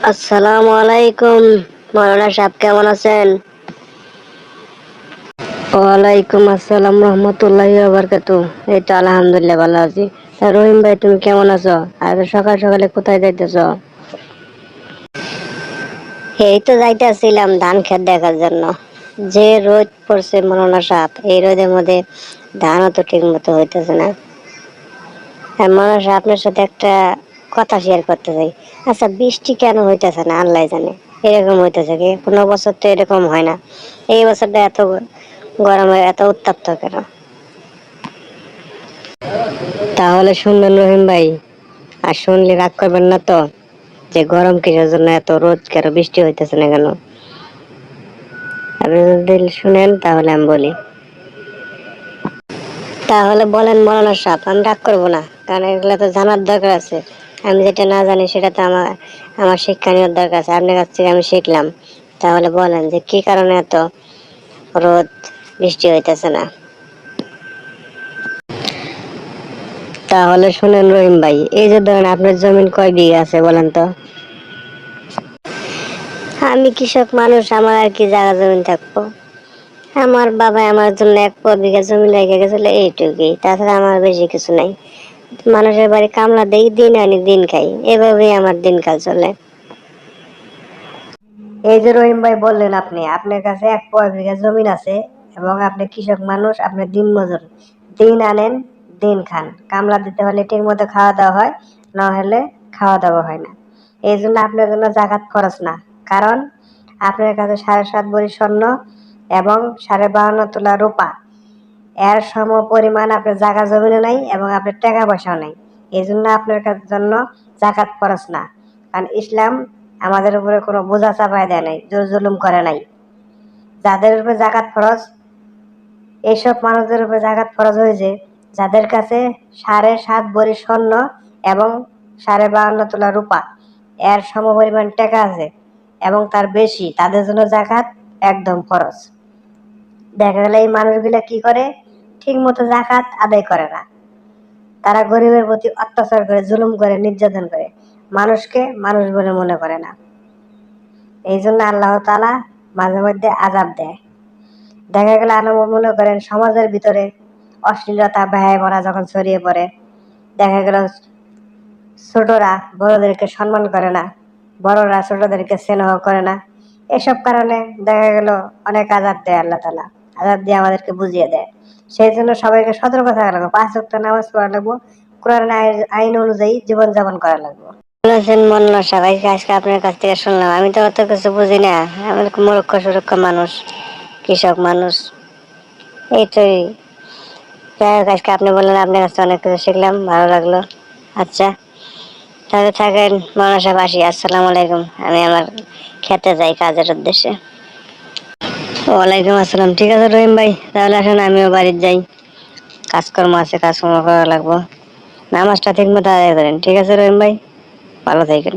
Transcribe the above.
আসসালামু আলাইকুম। মৌলানা সাহেব কেমন আছেন? ওয়ালাইকুম আসসালাম রহমতুল্লাহি ওয়া বারাকাতুহু। এই তো আলহামদুলিল্লাহ ভালো আছি। রহিম ভাই তুমি কেমন আছো? আর সকাল সকালে কোথায় যাইতেছো? এই তো যাইতেছিলাম ধান ক্ষেত দেখার জন্য। যে রোদ পড়ছে মৌলানা সাহেব, এই রোদের মধ্যে ধানও তো ঠিক মতো হইতেছে না। হ্যাঁ মৌলানা সাহেব, আপনার সাথে একটা কথা শেয়ার করতে চাই। আচ্ছা, বৃষ্টি কেন হইতেছে না আল্লাহ জানে। এরকম হইতেছে কি? কোনো বছর তো এরকম হয় না। এই বছরটা এত গরমে এত উত্তপ্ত কেন? তাহলে শুনবেন রহিম ভাই, আর শুনলে রাগ করবেন না তো, যে গরম কিসের জন্য, এত রোদ কেন, বৃষ্টি হইতেছে না কেন? আপনি যদি শুনেন তাহলে আমি বলি। তাহলে বলেন মৌলানা সাহেব, আমি রাগ করবো না, কারণ এগুলো তো জানার দরকার আছে। আমি যেটা না জানি সেটা তো আমার আমার শিক্ষা নেওয়ার দরকার আছে। আপনার কাছ থেকে আমি শিখলাম। তাহলে বলেন যে কি কারণে এত রোদ, বৃষ্টি হইতেছে না? তাহলে শুনেন রহিম ভাই, এই যে ধরেন আপনার জমিন কয় বিঘা আছে বলেন তো? আমি কৃষক মানুষ, আমার আর কি জায়গা জমিন থাকবো? আমার বাবা আমার জন্য 1 বিঘা জমি রেখে গেছিল, এইটুকুই। তাছাড়া আমার বেশি কিছু নাই। মানুষের বাড়ি কামলা দেই, দিন আনি দিন খাই, এভাবেই আমার দিনকাল চলে। এই যে রহিম ভাই বললেন, আপনি আপনার কাছে 1 বিঘা জমিন আছে এবং আপনি কৃষক মানুষ, আপনি দিন মজুর, দিন আনেন দিন খান। কামলা দিতে হলে ঠিক মতো খাওয়া দাওয়া হয়, না হলে খাওয়া দাওয়া হয় না। এই জন্য আপনার জন্য জাকাত খরচ না। কারণ আপনার কাছে 7.5 ভরি স্বর্ণ এবং 52.5 তোলা রূপা, এর সম পরিমাণ আপনার জায়গা জমিনও নাই এবং আপনার টাকা পয়সাও নাই। এই জন্য আপনার জন্য জাকাত খরচ না। কারণ ইসলাম আমাদের উপরে কোনো বোঝা চাপায় দেয় নাই, জোর জুলুম করে নাই। যাদের উপরে জাকাত ফরজ, এইসব মানুষদের উপরে জাকাত ফরজ হয়েছে যাদের কাছে 7.5 ভরি স্বর্ণ এবং 52.5 তোলা রূপা, এর সম পরিমাণ টাকা আছে এবং তার বেশি, তাদের জন্য জাকাত একদম ফরজ। দেখা গেল এই মানুষগুলা কি করে, ঠিক মতো জাকাত আদায় করে না। তারা গরিবের প্রতি অত্যাচার করে, জুলুম করে, নির্যাতন করে, মানুষকে মানুষ বলে মনে করে না। এই জন্য আল্লাহ তাআলা মাঝে মধ্যে আযাব দেয়। দেখা গেল মনে করেন সমাজের ভিতরে অশ্লীলতা, ব্যয়ামরা যখন ছড়িয়ে পড়ে, দেখা গেল ছোটরা বড়দেরকে সম্মান করে না, বড়রা ছোটদেরকে স্নেহ করে না। এসব কারণে দেখা গেল অনেক আযাব দেয় আল্লাহ তাআলা। আযাব দিয়ে আমাদেরকে বুঝিয়ে দেয়। সেই জন্য সবাইকে সতর্ক থাকা লাগবে, 5 ওয়াক্ত নামাজ পড়া লাগবো, কোরআন আইন অনুযায়ী জীবনযাপন করা লাগবে। বলেছেন মন্না সাহেব, আজকে আপনার কাছ থেকে শুনলাম। আমি তো অত কিছু বুঝি না, আমি মূর্খ সুরক্ষ মানুষ, কৃষক মানুষ, এই তো। যাই হোক, আজকে আপনি বললেন, আপনার কাছে অনেক কিছু শিখলাম, ভালো লাগলো। আচ্ছা, তাহলে থাকেন মৌলানা সাহেব, আসি। আসসালামু আলাইকুম। আমি আমার খেতে যাই কাজের উদ্দেশ্যে। ওয়ালাইকুম আসসালাম। ঠিক আছে রহিম ভাই, তাহলে আসেন আমিও বাড়িতে যাই, কাজকর্ম আছে, কাজকর্ম করা লাগবো। নামাজটা ঠিক মতো আদায় করেন। ঠিক আছে রহিম ভাই, ভালো থাকেন।